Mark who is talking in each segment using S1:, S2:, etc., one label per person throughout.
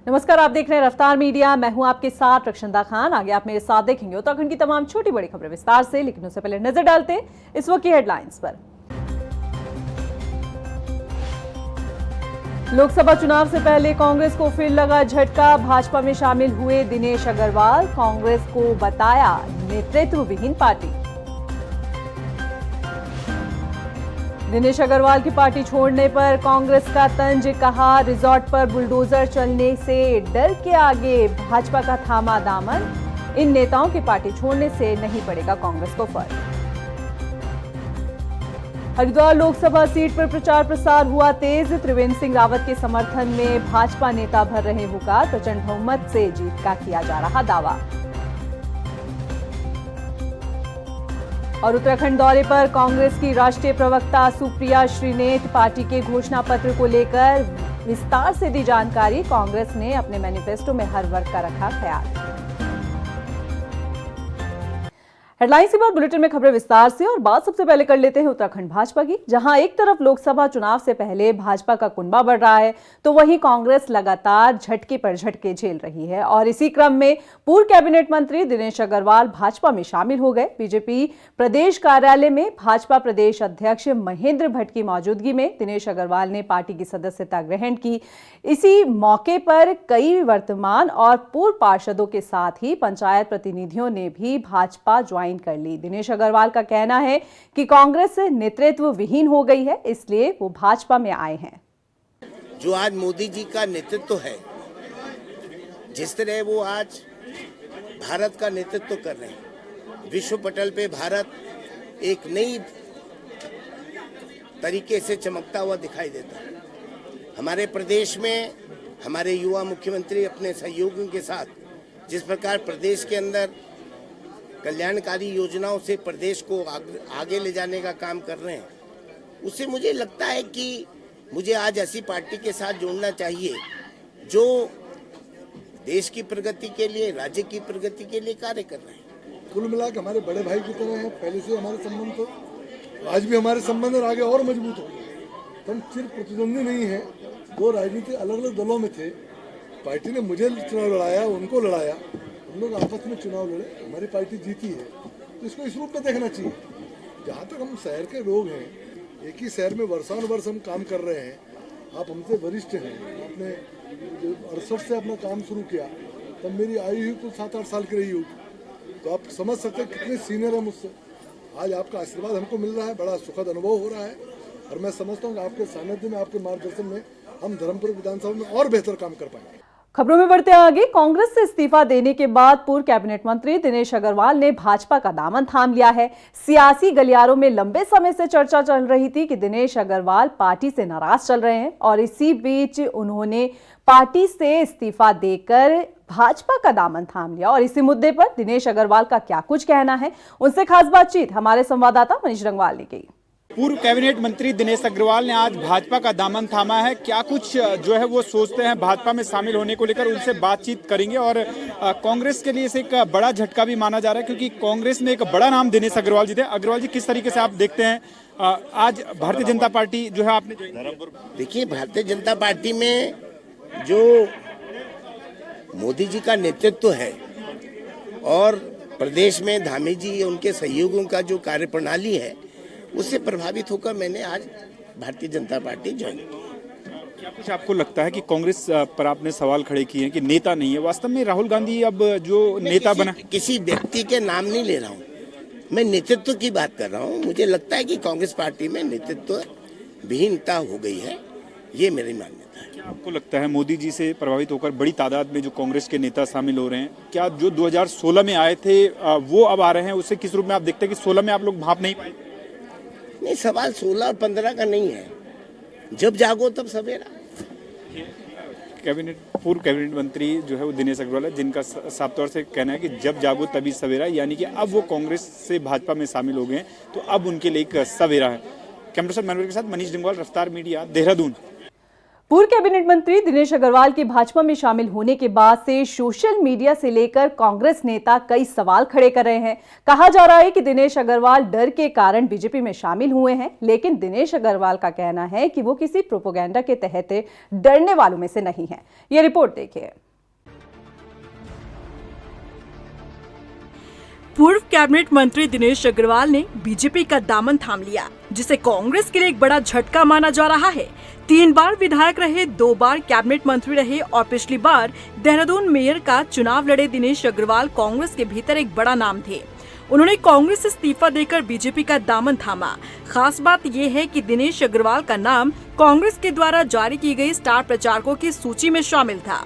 S1: नमस्कार, आप देख रहे हैं रफ्तार मीडिया। मैं हूं आपके साथ रक्षंदा खान। आगे आप मेरे साथ देखेंगे उत्तराखंड की तमाम छोटी बड़ी खबरें विस्तार से, लेकिन उससे पहले नजर डालते हैं इस वक्त की हेडलाइंस पर। लोकसभा चुनाव से पहले कांग्रेस को फिर लगा झटका। भाजपा में शामिल हुए दिनेश अग्रवाल। कांग्रेस को बताया नेतृत्व विहीन पार्टी। दिनेश अग्रवाल की पार्टी छोड़ने पर कांग्रेस का तंज। कहा, रिजॉर्ट पर बुलडोजर चलने से डर के आगे भाजपा का थामा दामन। इन नेताओं की पार्टी छोड़ने से नहीं पड़ेगा कांग्रेस को फर्क। हरिद्वार लोकसभा सीट पर प्रचार प्रसार हुआ तेज। त्रिवेंद्र सिंह रावत के समर्थन में भाजपा नेता भर रहे हुकार। प्रचंड बहुमत से जीत का किया जा रहा दावा। और उत्तराखंड दौरे पर कांग्रेस की राष्ट्रीय प्रवक्ता सुप्रिया श्रीनेत। पार्टी के घोषणा पत्र को लेकर विस्तार से दी जानकारी। कांग्रेस ने अपने मैनिफेस्टो में हर वर्ग का रखा ख्याल। हेडलाइंस के बाद बुलेटिन में खबरें विस्तार से। और बात सबसे पहले कर लेते हैं उत्तराखंड भाजपा की, जहां एक तरफ लोकसभा चुनाव से पहले भाजपा का कुनबा बढ़ रहा है, तो वहीं कांग्रेस लगातार झटके पर झटके झेल रही है। और इसी क्रम में पूर्व कैबिनेट मंत्री दिनेश अग्रवाल भाजपा में शामिल हो गए। बीजेपी प्रदेश कार्यालय में भाजपा प्रदेश अध्यक्ष महेंद्र भट्ट की मौजूदगी में दिनेश अग्रवाल ने पार्टी की सदस्यता ग्रहण की। इसी मौके पर कई वर्तमान और पूर्व पार्षदों के साथ ही पंचायत प्रतिनिधियों ने भी भाजपा ज्वाइन कर ली। दिनेश अग्रवाल का कहना है कि कांग्रेस नेतृत्व विहीन हो गई है, इसलिए वो भाजपा में आए हैं।
S2: जो आज मोदी जी का नेतृत्व है, जिस तरह वो आज भारत का नेतृत्व कर रहे हैं, विश्व पटल पे भारत एक नई तरीके से चमकता हुआ दिखाई देता है। हमारे प्रदेश में हमारे युवा मुख्यमंत्री अपने सहयोगियों के साथ जिस प्रकार प्रदेश के अंदर कल्याणकारी योजनाओं से प्रदेश को आगे ले जाने का काम कर रहे हैं, उससे मुझे लगता है कि मुझे आज ऐसी पार्टी के साथ जोड़ना चाहिए जो देश की प्रगति के लिए, राज्य की प्रगति के लिए कार्य कर रहे हैं।
S3: कुल मिला के हमारे बड़े भाई की तरह हैं। पहले से हमारे संबंध तो आज भी हमारे संबंध और आगे और मजबूत हो गए। हम चिर प्रतिद्वंदी नहीं है, दो राजनीति अलग अलग दलों में थे। पार्टी ने मुझे चुनाव लड़ाया, उनको लड़ाया, हम लोग आपस में चुनाव लड़े, हमारी पार्टी जीती है, तो इसको इस रूप में देखना चाहिए। जहाँ तक हम शहर के लोग हैं, एक ही शहर में वर्षानुवर्ष हम काम कर रहे हैं। आप हमसे वरिष्ठ हैं, आपने 68 से अपना काम शुरू किया, तब मेरी आयु ही तो 7-8 साल की रही होगी, तो आप समझ सकते हैं कितने सीनियर हैं मुझसे। आज आपका आशीर्वाद हमको मिल रहा है, बड़ा सुखद अनुभव हो रहा है, और मैं समझता हूँ कि आपके सानिध्य में, आपके मार्गदर्शन में हम धर्मपुर विधानसभा में और बेहतर काम कर पाएंगे।
S1: खबरों में बढ़ते आगे। कांग्रेस से इस्तीफा देने के बाद पूर्व कैबिनेट मंत्री दिनेश अग्रवाल ने भाजपा का दामन थाम लिया है। सियासी गलियारों में लंबे समय से चर्चा चल रही थी कि दिनेश अग्रवाल पार्टी से नाराज चल रहे हैं, और इसी बीच उन्होंने पार्टी से इस्तीफा देकर भाजपा का दामन थाम लिया। और इसी मुद्दे पर दिनेश अग्रवाल का क्या कुछ कहना है, उनसे खास बातचीत हमारे संवाददाता मनीष रंगवाल ने की।
S4: पूर्व कैबिनेट मंत्री दिनेश अग्रवाल ने आज भाजपा का दामन थामा है। क्या कुछ जो है वो सोचते हैं भाजपा में शामिल होने को लेकर, उनसे बातचीत करेंगे। और कांग्रेस के लिए इसे एक बड़ा झटका भी माना जा रहा है, क्योंकि कांग्रेस ने एक बड़ा नाम दिनेश अग्रवाल जी थे। अग्रवाल जी, किस तरीके से आप देखते हैं आज भारतीय जनता पार्टी जो है आपने?
S2: देखिए, भारतीय जनता पार्टी में जो मोदी जी का नेतृत्व है और प्रदेश में धामी जी उनके सहयोगियों का जो कार्यप्रणाली है, उससे प्रभावित होकर मैंने आज भारतीय जनता पार्टी ज्वाइन की।
S4: क्या कुछ आपको लगता है कि कांग्रेस पर आपने सवाल खड़े किए हैं कि नेता नहीं है? वास्तव में राहुल गांधी अब जो नेता बना,
S2: किसी व्यक्ति के नाम नहीं ले रहा हूँ, मैं नेतृत्व की बात कर रहा हूँ। मुझे लगता है कि कांग्रेस पार्टी में नेतृत्व विहीनता हो गई है, ये मेरी मान्यता है।
S4: क्या आपको लगता है मोदी जी से प्रभावित होकर बड़ी तादाद में जो कांग्रेस के नेता शामिल हो रहे हैं, क्या जो 2016 में आए थे वो अब आ रहे हैं? उससे किस रूप में आप देखते हैं कि 16 में आप लोग भाप नहीं पाए?
S2: नहीं, सवाल 16 और 15 का नहीं है, जब जागो तब सवेरा।
S4: पूर्व कैबिनेट मंत्री जो है वो दिनेश अग्रवाल है, जिनका साफ तौर से कहना है कि जब जागो तभी सवेरा, यानी कि अब वो कांग्रेस से भाजपा में शामिल हो गए, तो अब उनके लिए एक सवेरा है। कैमरा पर्सन मनोहर के साथ मनीष रंगवाल, रफ्तार मीडिया, देहरादून।
S1: पूर्व कैबिनेट मंत्री दिनेश अग्रवाल के भाजपा में शामिल होने के बाद से सोशल मीडिया से लेकर कांग्रेस नेता कई सवाल खड़े कर रहे हैं। कहा जा रहा है कि दिनेश अग्रवाल डर के कारण बीजेपी में शामिल हुए हैं, लेकिन दिनेश अग्रवाल का कहना है कि वो किसी प्रोपेगेंडा के तहत डरने वालों में से नहीं है। ये रिपोर्ट देखिए।
S5: पूर्व कैबिनेट मंत्री दिनेश अग्रवाल ने बीजेपी का दामन थाम लिया, जिसे कांग्रेस के लिए एक बड़ा झटका माना जा रहा है। 3 बार विधायक रहे, 2 बार कैबिनेट मंत्री रहे और पिछली बार देहरादून मेयर का चुनाव लड़े दिनेश अग्रवाल कांग्रेस के भीतर एक बड़ा नाम थे। उन्होंने कांग्रेस से इस्तीफा देकर बीजेपी का दामन थामा। खास बात यह है कि दिनेश अग्रवाल का नाम कांग्रेस के द्वारा जारी की गई स्टार प्रचारकों की सूची में शामिल था।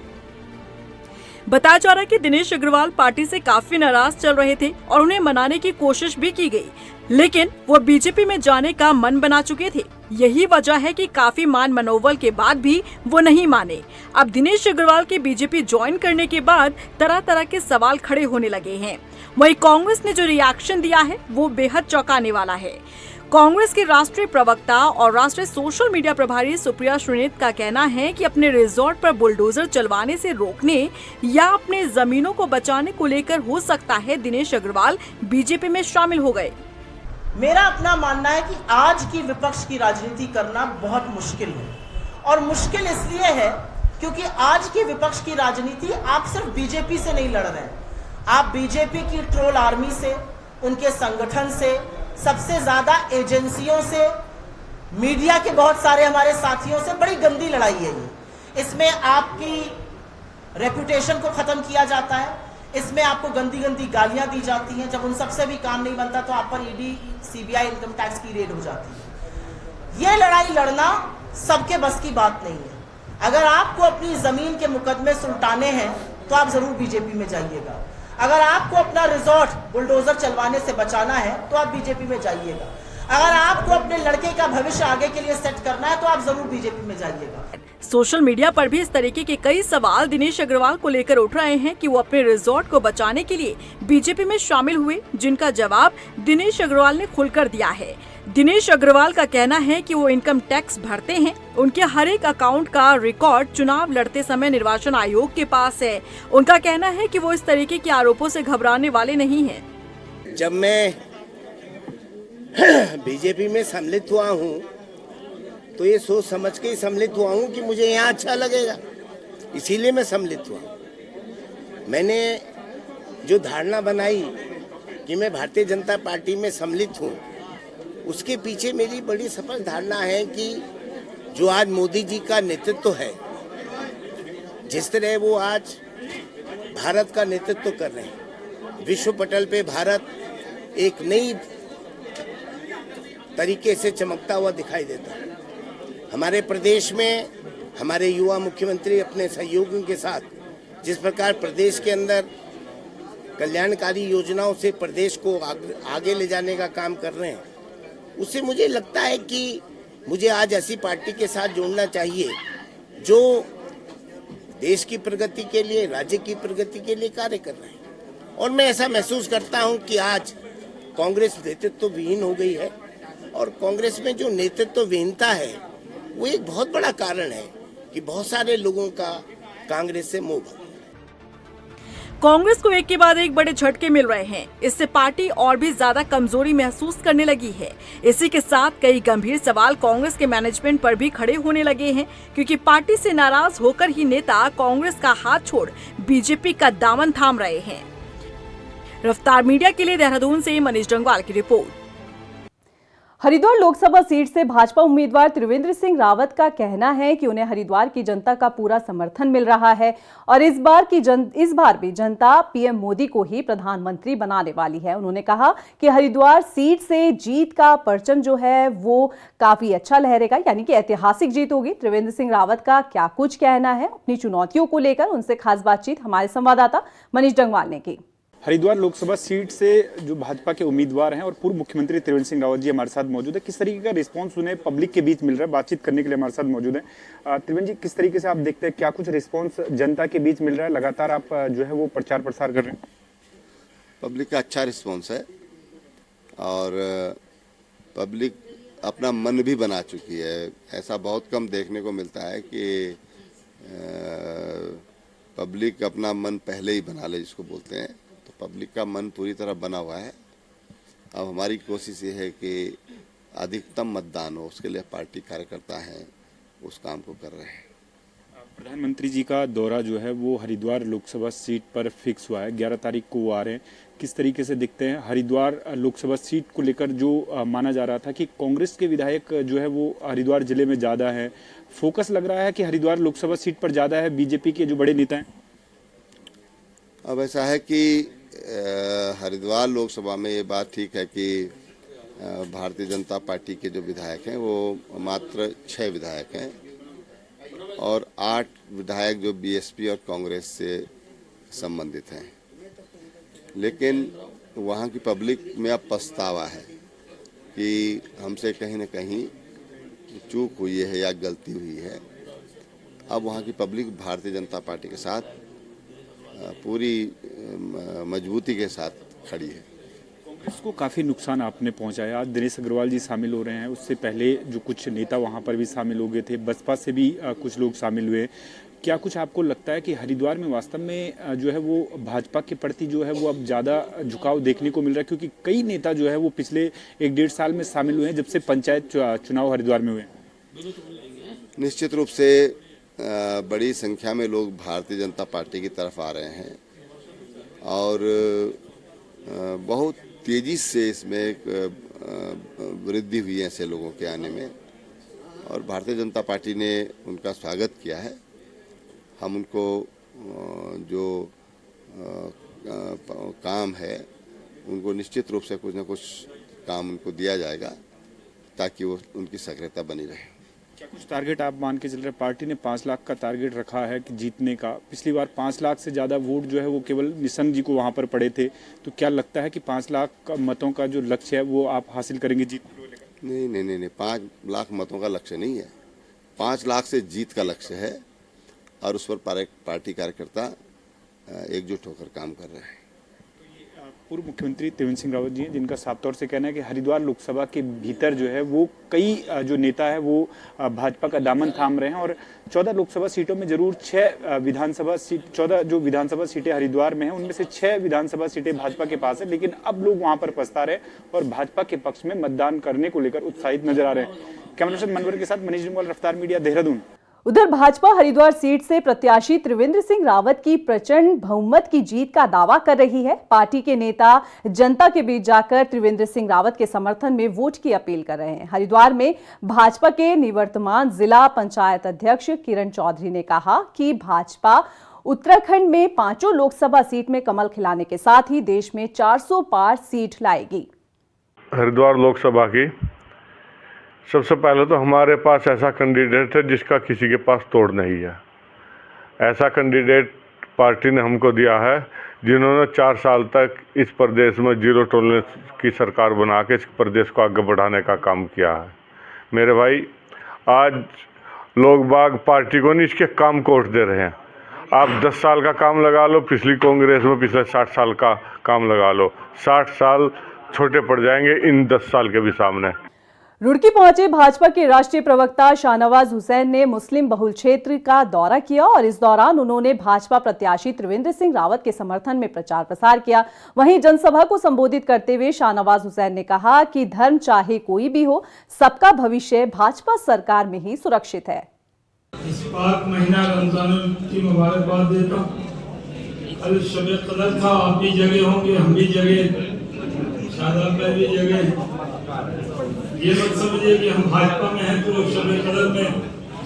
S5: बताया जा रहा है कि दिनेश अग्रवाल पार्टी से काफी नाराज चल रहे थे और उन्हें मनाने की कोशिश भी की गई, लेकिन वो बीजेपी में जाने का मन बना चुके थे। यही वजह है कि काफी मान मनोबल के बाद भी वो नहीं माने। अब दिनेश अग्रवाल के बीजेपी ज्वाइन करने के बाद तरह तरह के सवाल खड़े होने लगे हैं। वहीं कांग्रेस ने जो रिएक्शन दिया है वो बेहद चौंकाने वाला है। कांग्रेस के राष्ट्रीय प्रवक्ता और राष्ट्रीय सोशल मीडिया प्रभारी सुप्रिया श्रीनेत का कहना है कि अपने रिजॉर्ट पर बुलडोजर चलवाने से रोकने या अपने जमीनों को बचाने को लेकर हो सकता है दिनेश अग्रवाल बीजेपी में शामिल हो गए।
S6: मेरा अपना मानना है कि आज की विपक्ष की राजनीति करना बहुत मुश्किल है, और मुश्किल इसलिए है क्योंकि आज की विपक्ष की राजनीति आप सिर्फ बीजेपी से नहीं लड़ रहे हैं, आप बीजेपी की ट्रोल आर्मी से, उनके संगठन से, सबसे ज्यादा एजेंसियों से, मीडिया के बहुत सारे हमारे साथियों से बड़ी गंदी लड़ाई है ये। इसमें आपकी रेपुटेशन को खत्म किया जाता है, इसमें आपको गंदी गंदी गालियां दी जाती हैं। जब उन सबसे भी काम नहीं बनता तो आप पर ईडी, सीबीआई, इनकम टैक्स की रेड हो जाती है। ये लड़ाई लड़ना सबके बस की बात नहीं है। अगर आपको अपनी जमीन के मुकदमे सुलटाने हैं तो आप जरूर बीजेपी में जाइएगा। अगर आपको अपना रिजॉर्ट बुलडोजर चलवाने से बचाना है तो आप बीजेपी में जाइएगा। अगर आपको अपने लड़के का भविष्य आगे के लिए सेट करना है तो आप जरूर बीजेपी में जाइएगा।
S5: सोशल मीडिया पर भी इस तरीके के कई सवाल दिनेश अग्रवाल को लेकर उठ रहे हैं कि वो अपने रिजॉर्ट को बचाने के लिए बीजेपी में शामिल हुए, जिनका जवाब दिनेश अग्रवाल ने खुलकर दिया है। दिनेश अग्रवाल का कहना है कि वो इनकम टैक्स भरते हैं, उनके हर एक अकाउंट का रिकॉर्ड चुनाव लड़ते समय निर्वाचन आयोग के पास है। उनका कहना है कि वो इस तरीके के आरोपों से घबराने वाले नहीं हैं।
S2: जब मैं बीजेपी में सम्मिलित हुआ हूँ तो ये सोच समझ के ही सम्मिलित हुआ हूँ कि मुझे यहाँ अच्छा लगेगा, इसीलिए मैं सम्मिलित हुआ। मैंने जो धारणा बनाई कि मैं भारतीय जनता पार्टी में सम्मिलित हूँ, उसके पीछे मेरी बड़ी सफल धारणा है कि जो आज मोदी जी का नेतृत्व है, जिस तरह वो आज भारत का नेतृत्व कर रहे हैं, विश्व पटल पे भारत एक नई तरीके से चमकता हुआ दिखाई देता है। हमारे प्रदेश में हमारे युवा मुख्यमंत्री अपने सहयोगियों के साथ जिस प्रकार प्रदेश के अंदर कल्याणकारी योजनाओं से प्रदेश को आगे ले जाने का काम कर रहे हैं, उससे मुझे लगता है कि मुझे आज ऐसी पार्टी के साथ जोड़ना चाहिए जो देश की प्रगति के लिए, राज्य की प्रगति के लिए कार्य कर रहे हैं। और मैं ऐसा महसूस करता हूं कि आज कांग्रेस नेतृत्व विहीन हो गई है, और कांग्रेस में जो नेतृत्व विहीनता है वो एक बहुत बड़ा कारण है कि बहुत सारे लोगों का कांग्रेस से मोह है।
S5: कांग्रेस को एक के बाद एक बड़े झटके मिल रहे हैं। इससे पार्टी और भी ज्यादा कमजोरी महसूस करने लगी है। इसी के साथ कई गंभीर सवाल कांग्रेस के मैनेजमेंट पर भी खड़े होने लगे हैं, क्योंकि पार्टी से नाराज होकर ही नेता कांग्रेस का हाथ छोड़ बीजेपी का दामन थाम रहे हैं। रफ्तार मीडिया के लिए देहरादून से मनीष जंगवाल की रिपोर्ट।
S1: हरिद्वार लोकसभा सीट से भाजपा उम्मीदवार त्रिवेंद्र सिंह रावत का कहना है कि उन्हें हरिद्वार की जनता का पूरा समर्थन मिल रहा है और इस बार भी जनता पीएम मोदी को ही प्रधानमंत्री बनाने वाली है। उन्होंने कहा कि हरिद्वार सीट से जीत का परचम जो है वो काफी अच्छा लहरेगा, यानी कि ऐतिहासिक जीत होगी। त्रिवेंद्र सिंह रावत का क्या कुछ कहना है अपनी चुनौतियों को लेकर, उनसे खास बातचीत हमारे संवाददाता मनीष जंगवाल ने की।
S4: हरिद्वार लोकसभा सीट से जो भाजपा के उम्मीदवार हैं और पूर्व मुख्यमंत्री त्रिवेंद्र सिंह रावत जी हमारे साथ मौजूद है, किस तरीके का रिस्पांस उन्हें पब्लिक के बीच मिल रहा है? बातचीत करने के लिए हमारे साथ मौजूद है। त्रिवेंद्र जी, किस तरीके से आप देखते हैं, क्या कुछ रिस्पांस जनता के बीच मिल रहा है? लगातार आप जो है वो प्रचार प्रसार कर रहे हैं।
S7: पब्लिक का अच्छा रिस्पांस है और पब्लिक अपना मन भी बना चुकी है। ऐसा बहुत कम देखने को मिलता है कि पब्लिक अपना मन पहले ही बना ले, जिसको बोलते हैं। तो पब्लिक का मन पूरी तरह बना हुआ है। अब हमारी कोशिश ये है कि अधिकतम मतदान हो, उसके लिए पार्टी कार्यकर्ता हैं, उस काम को कर रहे हैं।
S4: प्रधानमंत्री जी का दौरा जो है वो हरिद्वार लोकसभा सीट पर फिक्स हुआ है, 11 तारीख को वो आ रहे हैं। किस तरीके से दिखते हैं हरिद्वार लोकसभा सीट को लेकर? जो माना जा रहा था कि कांग्रेस के विधायक जो है वो हरिद्वार जिले में ज़्यादा है, फोकस लग रहा है कि हरिद्वार लोकसभा सीट पर ज़्यादा है बीजेपी के जो बड़े नेता हैं।
S7: अब ऐसा है कि हरिद्वार लोकसभा में ये बात ठीक है कि भारतीय जनता पार्टी के जो विधायक हैं वो मात्र 6 विधायक हैं और 8 विधायक जो बीएसपी और कांग्रेस से संबंधित हैं। लेकिन वहाँ की पब्लिक में अब पछतावा है कि हमसे कहीं न कहीं चूक हुई है या गलती हुई है। अब वहाँ की पब्लिक भारतीय जनता पार्टी के साथ पूरी मजबूती के साथ खड़ी है।
S4: कांग्रेस को काफ़ी नुकसान आपने पहुंचाया। आज दिनेश अग्रवाल जी शामिल हो रहे हैं, उससे पहले जो कुछ नेता वहां पर भी शामिल हो गए थे, बसपा से भी कुछ लोग शामिल हुए। क्या कुछ आपको लगता है कि हरिद्वार में वास्तव में जो है वो भाजपा के प्रति जो है वो अब ज़्यादा झुकाव देखने को मिल रहा है? क्योंकि कई नेता जो है वो पिछले 1-1.5 साल में शामिल हुए हैं जब से पंचायत चुनाव हरिद्वार में हुए।
S7: निश्चित रूप से बड़ी संख्या में लोग भारतीय जनता पार्टी की तरफ आ रहे हैं और बहुत तेजी से इसमें एक वृद्धि हुई है ऐसे लोगों के आने में, और भारतीय जनता पार्टी ने उनका स्वागत किया है। हम उनको जो काम है उनको निश्चित रूप से कुछ न कुछ काम उनको दिया जाएगा ताकि वो उनकी सक्रियता बनी रहे।
S4: क्या कुछ टारगेट आप मान के चल रहे हैं? पार्टी ने 5 लाख का टारगेट रखा है कि जीतने का। पिछली बार 5 लाख से ज़्यादा वोट जो है वो केवल निशंक जी को वहाँ पर पड़े थे। तो क्या लगता है कि 5 लाख मतों का जो लक्ष्य है वो आप हासिल करेंगे जीतने को लेकर?
S7: नहीं, 5 लाख मतों का लक्ष्य नहीं है। 5 लाख से जीत का लक्ष्य है और उस पर पार्टी कार्यकर्ता एकजुट होकर काम कर रहे हैं।
S4: पूर्व मुख्यमंत्री त्रिवेंद्र सिंह रावत जी हैं, जिनका साफ तौर से कहना है कि हरिद्वार लोकसभा के भीतर जो है वो कई जो नेता है वो भाजपा का दामन थाम रहे हैं और 14 लोकसभा सीटों में जरूर 14 जो विधानसभा सीटें हरिद्वार में हैं उनमें से 6 विधानसभा सीटें भाजपा के पास है। लेकिन अब लोग वहां पर पछता रहे और भाजपा के पक्ष में मतदान करने को लेकर उत्साहित नजर आ रहे हैं। कैमरा पर्सन मनवर के साथ मनीष डिमवाल, रफ्तार मीडिया, देहरादून।
S1: उधर भाजपा हरिद्वार सीट से प्रत्याशी त्रिवेंद्र सिंह रावत की प्रचंड बहुमत की जीत का दावा कर रही है। पार्टी के नेता जनता के बीच जाकर त्रिवेंद्र सिंह रावत के समर्थन में वोट की अपील कर रहे हैं। हरिद्वार में भाजपा के निवर्तमान जिला पंचायत अध्यक्ष किरण चौधरी ने कहा कि भाजपा उत्तराखंड में 5 लोकसभा सीट में कमल खिलाने के साथ ही देश में 400 पार सीट लाएगी।
S8: हरिद्वार लोकसभा की सबसे पहले तो हमारे पास ऐसा कैंडिडेट है जिसका किसी के पास तोड़ नहीं है। ऐसा कैंडिडेट पार्टी ने हमको दिया है जिन्होंने 4 साल तक इस प्रदेश में जीरो टॉलरेंस की सरकार बना के इस प्रदेश को आगे बढ़ाने का काम किया है। मेरे भाई, आज लोग बाग पार्टी को नहीं इसके काम कोट दे रहे हैं। आप 10 साल का काम लगा लो, पिछली कांग्रेस में पिछले 60 साल का काम लगा लो, 60 साल छोटे पड़ जाएंगे इन 10 साल के भी सामने।
S1: रुड़की पहुंचे भाजपा के राष्ट्रीय प्रवक्ता शाहनवाज हुसैन ने मुस्लिम बहुल क्षेत्र का दौरा किया और इस दौरान उन्होंने भाजपा प्रत्याशी त्रिवेंद्र सिंह रावत के समर्थन में प्रचार प्रसार किया। वहीं जनसभा को संबोधित करते हुए शाहनवाज हुसैन ने कहा कि धर्म चाहे कोई भी हो, सबका भविष्य भाजपा सरकार में ही सुरक्षित है।
S9: इस पाक महीना रमजान की मुबारकबाद देता हूँ। कल शब कदर था, आप भी जगह होंगे, हम भी जगह, शादाब भाई भी जगह। ये मत समझिए कि हम भाजपा में हैं तो शब कदर में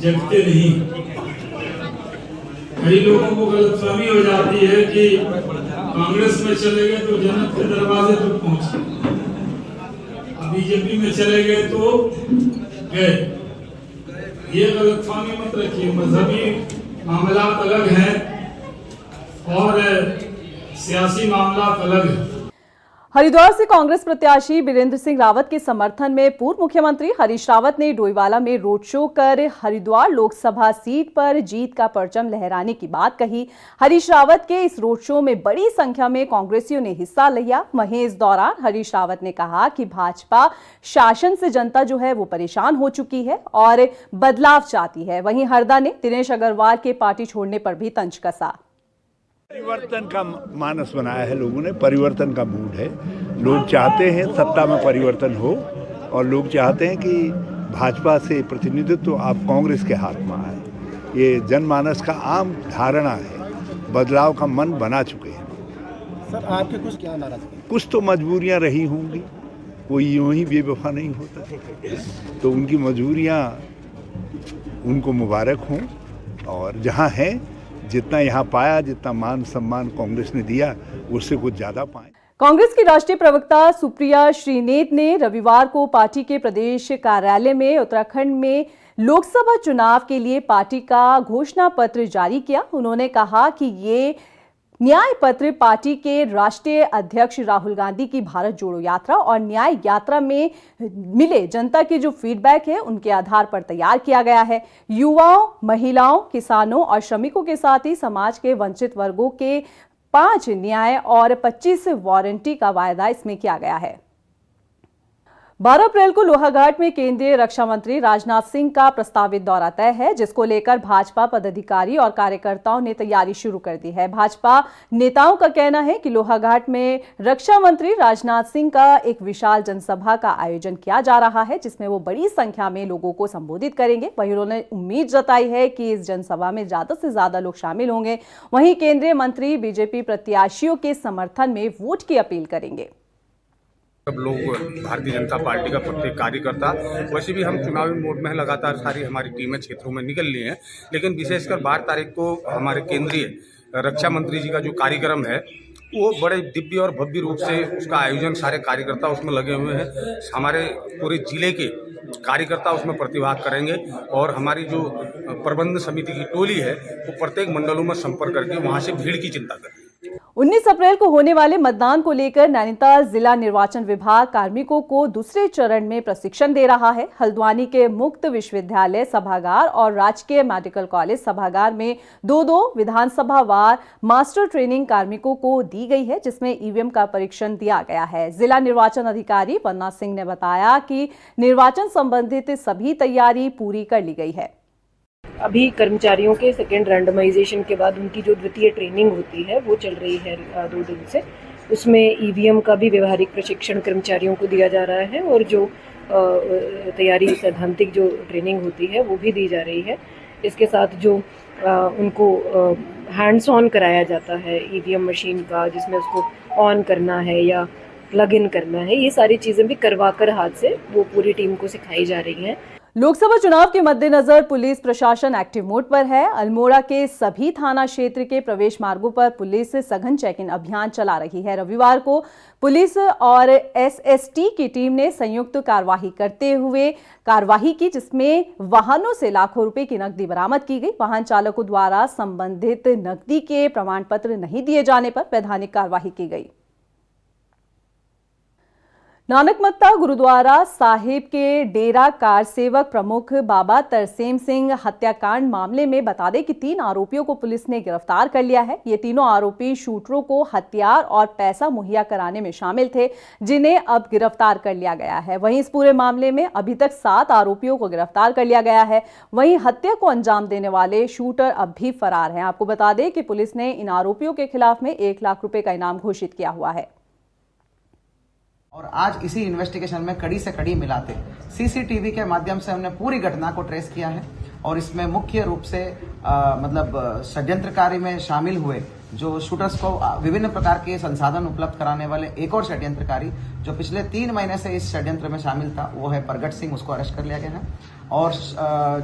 S9: जगते नहीं। कई लोगों को गलतफहमी हो जाती है कि कांग्रेस में चले गए तो जन्नत के दरवाजे तक पहुंचे, बीजेपी में चले गए तो गए। ये गलतफहमी मत रखिए। मजहबी मामलात अलग हैं और सियासी मामलात अलग हैं।
S1: हरिद्वार से कांग्रेस प्रत्याशी बीरेंद्र सिंह रावत के समर्थन में पूर्व मुख्यमंत्री हरीश रावत ने डोईवाला में रोड शो कर हरिद्वार लोकसभा सीट पर जीत का परचम लहराने की बात कही। हरीश रावत के इस रोड शो में बड़ी संख्या में कांग्रेसियों ने हिस्सा लिया। वहीं इस दौरान हरीश रावत ने कहा कि भाजपा शासन से जनता जो है वो परेशान हो चुकी है और बदलाव चाहती है। वहीं हरदा ने दिनेश अग्रवाल के पार्टी छोड़ने पर भी तंज कसा।
S10: परिवर्तन का मानस बनाया है लोगों ने, परिवर्तन का मूड है। लोग चाहते हैं सत्ता में परिवर्तन हो और लोग चाहते हैं कि भाजपा से प्रतिनिधित्व आप कांग्रेस के हाथ में आए। ये जनमानस का आम धारणा है, बदलाव का मन बना चुके हैं।
S11: सर आपके कुछ क्या नाराजगी?
S10: कुछ तो मजबूरियां रही होंगी, कोई यूं ही बेवफा नहीं होता, तो उनकी मजबूरियां उनको मुबारक हों और जहां हैं जितना यहाँ पाया, जितना मान सम्मान कांग्रेस ने दिया उससे कुछ ज्यादा पाए।
S1: कांग्रेस की राष्ट्रीय प्रवक्ता सुप्रिया श्रीनेत ने रविवार को पार्टी के प्रदेश कार्यालय में उत्तराखंड में लोकसभा चुनाव के लिए पार्टी का घोषणा पत्र जारी किया। उन्होंने कहा कि ये न्याय पत्र पार्टी के राष्ट्रीय अध्यक्ष राहुल गांधी की भारत जोड़ो यात्रा और न्याय यात्रा में मिले जनता के जो फीडबैक है उनके आधार पर तैयार किया गया है। युवाओं, महिलाओं, किसानों और श्रमिकों के साथ ही समाज के वंचित वर्गों के 5 न्याय और 25 वारंटी का वायदा इसमें किया गया है। 12 अप्रैल को लोहाघाट में केंद्रीय रक्षा मंत्री राजनाथ सिंह का प्रस्तावित दौरा तय है, जिसको लेकर भाजपा पदाधिकारी और कार्यकर्ताओं ने तैयारी शुरू कर दी है। भाजपा नेताओं का कहना है कि लोहाघाट में रक्षा मंत्री राजनाथ सिंह का एक विशाल जनसभा का आयोजन किया जा रहा है, जिसमें वो बड़ी संख्या में लोगों को संबोधित करेंगे। वहीं उन्होंने उम्मीद जताई है कि इस जनसभा में ज्यादा से ज्यादा लोग शामिल होंगे। वहीं केंद्रीय मंत्री बीजेपी प्रत्याशियों के समर्थन में वोट की अपील करेंगे।
S12: सब लोग भारतीय जनता पार्टी का प्रत्येक कार्यकर्ता, वैसे भी हम चुनावी मोड में लगातार सारी हमारी टीमें क्षेत्रों में निकल ली हैं, लेकिन विशेषकर 12 तारीख को हमारे केंद्रीय रक्षा मंत्री जी का जो कार्यक्रम है वो बड़े दिव्य और भव्य रूप से उसका आयोजन, सारे कार्यकर्ता उसमें लगे हुए हैं। हमारे पूरे जिले के कार्यकर्ता उसमें प्रतिभाग करेंगे और हमारी जो प्रबंध समिति की टोली है वो प्रत्येक मंडलों में संपर्क करके वहाँ से भीड़ की चिंता करेगी।
S1: 19 अप्रैल को होने वाले मतदान को लेकर नैनीताल जिला निर्वाचन विभाग कार्मिकों को दूसरे चरण में प्रशिक्षण दे रहा है। हल्द्वानी के मुक्त विश्वविद्यालय सभागार और राजकीय मेडिकल कॉलेज सभागार में 2-2 विधानसभा वार मास्टर ट्रेनिंग कार्मिकों को दी गई है, जिसमें ईवीएम का परीक्षण दिया गया है। जिला निर्वाचन अधिकारी पन्ना सिंह ने बताया कि निर्वाचन संबंधित सभी तैयारी पूरी कर ली गई है।
S13: अभी कर्मचारियों के सेकेंड रैंडमाइजेशन के बाद उनकी जो द्वितीय ट्रेनिंग होती है वो चल रही है 2 दिन से। उसमें ईवीएम का भी व्यवहारिक प्रशिक्षण कर्मचारियों को दिया जा रहा है और जो तैयारी सैद्धांतिक जो ट्रेनिंग होती है वो भी दी जा रही है। इसके साथ जो उनको हैंड्स ऑन कराया जाता है ईवीएम मशीन का, जिसमें उसको ऑन करना है या प्लग इन करना है, ये सारी चीज़ें भी करवाकर हाथ से वो पूरी टीम को सिखाई जा रही हैं।
S1: लोकसभा चुनाव के मद्देनजर पुलिस प्रशासन एक्टिव मोड पर है। अल्मोड़ा के सभी थाना क्षेत्र के प्रवेश मार्गों पर पुलिस सघन चेक इन अभियान चला रही है। रविवार को पुलिस और एसएसटी की टीम ने संयुक्त कार्यवाही करते हुए कार्यवाही की, जिसमें वाहनों से लाखों रुपए की नकदी बरामद की गई। वाहन चालकों द्वारा संबंधित नकदी के प्रमाण पत्र नहीं दिए जाने पर वैधानिक कार्यवाही की गई। नानकमत्ता गुरुद्वारा साहिब के डेरा कार सेवक प्रमुख बाबा तरसेम सिंह हत्याकांड मामले में बता दें कि 3 आरोपियों को पुलिस ने गिरफ्तार कर लिया है। ये तीनों आरोपी शूटरों को हथियार और पैसा मुहैया कराने में शामिल थे, जिन्हें अब गिरफ्तार कर लिया गया है। वहीं इस पूरे मामले में अभी तक 7 आरोपियों को गिरफ्तार कर लिया गया है। वहीं हत्या को अंजाम देने वाले शूटर अब भी फरार हैं। आपको बता दें कि पुलिस ने इन आरोपियों के खिलाफ में 1 लाख रुपए का इनाम घोषित किया हुआ है।
S14: और आज इसी इन्वेस्टिगेशन में कड़ी से कड़ी मिलाते सीसीटीवी के माध्यम से हमने पूरी घटना को ट्रेस किया है और इसमें मुख्य रूप से षड्यंत्रकारी में शामिल हुए जो शूटर्स को विभिन्न प्रकार के संसाधन उपलब्ध कराने वाले एक और षड्यंत्रकारी जो पिछले 3 महीने से इस षड्यंत्र में शामिल था, वो है प्रगट सिंह, उसको अरेस्ट कर लिया गया है। और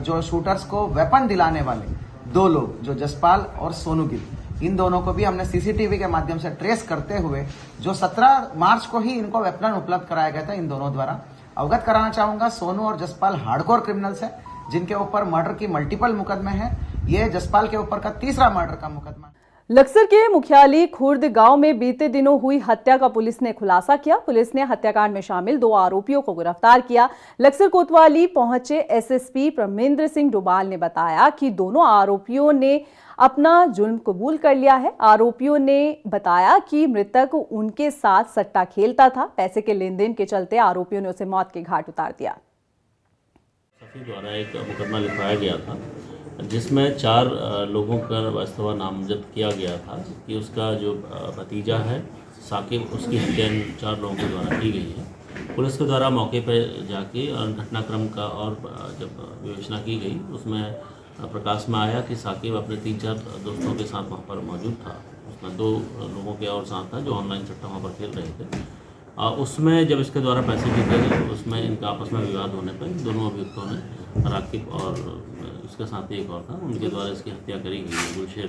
S14: जो शूटर्स को वेपन दिलाने वाले 2 लोग जो जसपाल और सोनू गिल, इन दोनों को भी हमने सीसीटीवी के माध्यम से ट्रेस करते हुए जो 17 मार्च को ही इनको वेपन उपलब्ध कराया गया था, इन दोनों द्वारा अवगत कराना चाहूंगा। सोनू और जसपाल हार्डकोर क्रिमिनल्स हैं जिनके ऊपर मर्डर की मल्टीपल मुकदमे हैं। ये जसपाल के ऊपर का तीसरा मर्डर का मुकदमा।
S1: लक्सर के मुख्याली खुर्द गांव में बीते दिनों हुई हत्या का पुलिस ने खुलासा किया। पुलिस ने हत्याकांड में शामिल 2 आरोपियों को गिरफ्तार किया। लक्सर कोतवाली पहुंचे एसएसपी परमेंद्र सिंह डोभाल ने बताया कि दोनों आरोपियों ने अपना जुर्म कबूल कर लिया है। आरोपियों ने बताया कि मृतक उनके साथ सट्टा खेलता था। पैसे के लेन देन के चलते आरोपियों ने उसे मौत के घाट उतार दिया।
S15: द्वारा एक मुकदमा लिखवाया गया था जिसमें 4 लोगों का वास्तव नामजद किया गया था कि उसका जो भतीजा है साकिब, उसकी हत्या 4 लोगों के द्वारा की गई है। पुलिस के द्वारा मौके पर जाके और घटनाक्रम का और जब विवेचना की गई उसमें प्रकाश में आया कि साकिब अपने 3-4 दोस्तों के साथ वहाँ पर मौजूद था। उसमें 2 लोगों के और साथ था जो ऑनलाइन सट्टा वहाँ पर खेल रहे थे। उसमें जब इसके द्वारा पैसे जीते गए उसमें इनका आपस में विवाद होने पर दोनों अभियुक्तों ने राकिब और उसके साथ ही एक और था, उनके द्वारा इसकी हत्या करी गई गुलशेर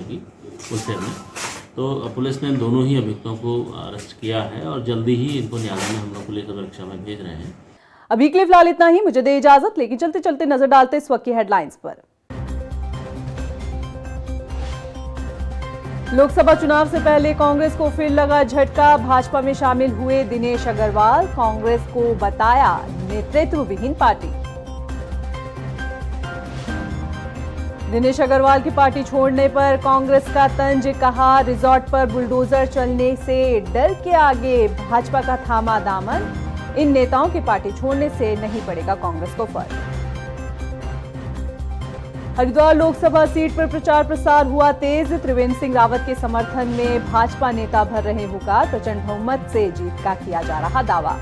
S15: में। तो पुलिस ने दोनों ही अभियुक्तों को अरेस्ट किया है और जल्दी ही इनको न्यायालय में हम लोग को लेकर परीक्षा में भेज रहे हैं।
S1: अभी के लिए फिलहाल इतना ही, मुझे दे इजाजत। लेकिन चलते चलते नजर डालते इस वक्त की हेडलाइंस पर। लोकसभा चुनाव से पहले कांग्रेस को फिर लगा झटका। भाजपा में शामिल हुए दिनेश अग्रवाल, कांग्रेस को बताया नेतृत्व विहीन पार्टी। दिनेश अग्रवाल की पार्टी छोड़ने पर कांग्रेस का तंज, कहा रिजॉर्ट पर बुलडोजर चलने से डर के आगे भाजपा का थामा दामन। इन नेताओं की पार्टी छोड़ने से नहीं पड़ेगा कांग्रेस को फर्क। हरिद्वार लोकसभा सीट पर प्रचार प्रसार हुआ तेज। त्रिवेंद्र सिंह रावत के समर्थन में भाजपा नेता भर रहे हुकार। प्रचंड बहुमत से जीत का किया जा रहा दावा।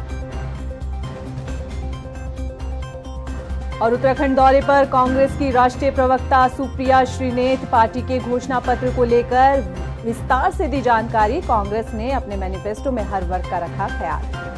S1: और उत्तराखंड दौरे पर कांग्रेस की राष्ट्रीय प्रवक्ता सुप्रिया श्रीनेत, पार्टी के घोषणा पत्र को लेकर विस्तार से दी जानकारी। कांग्रेस ने अपने मैनिफेस्टो में हर वर्ग का रखा ख्याल।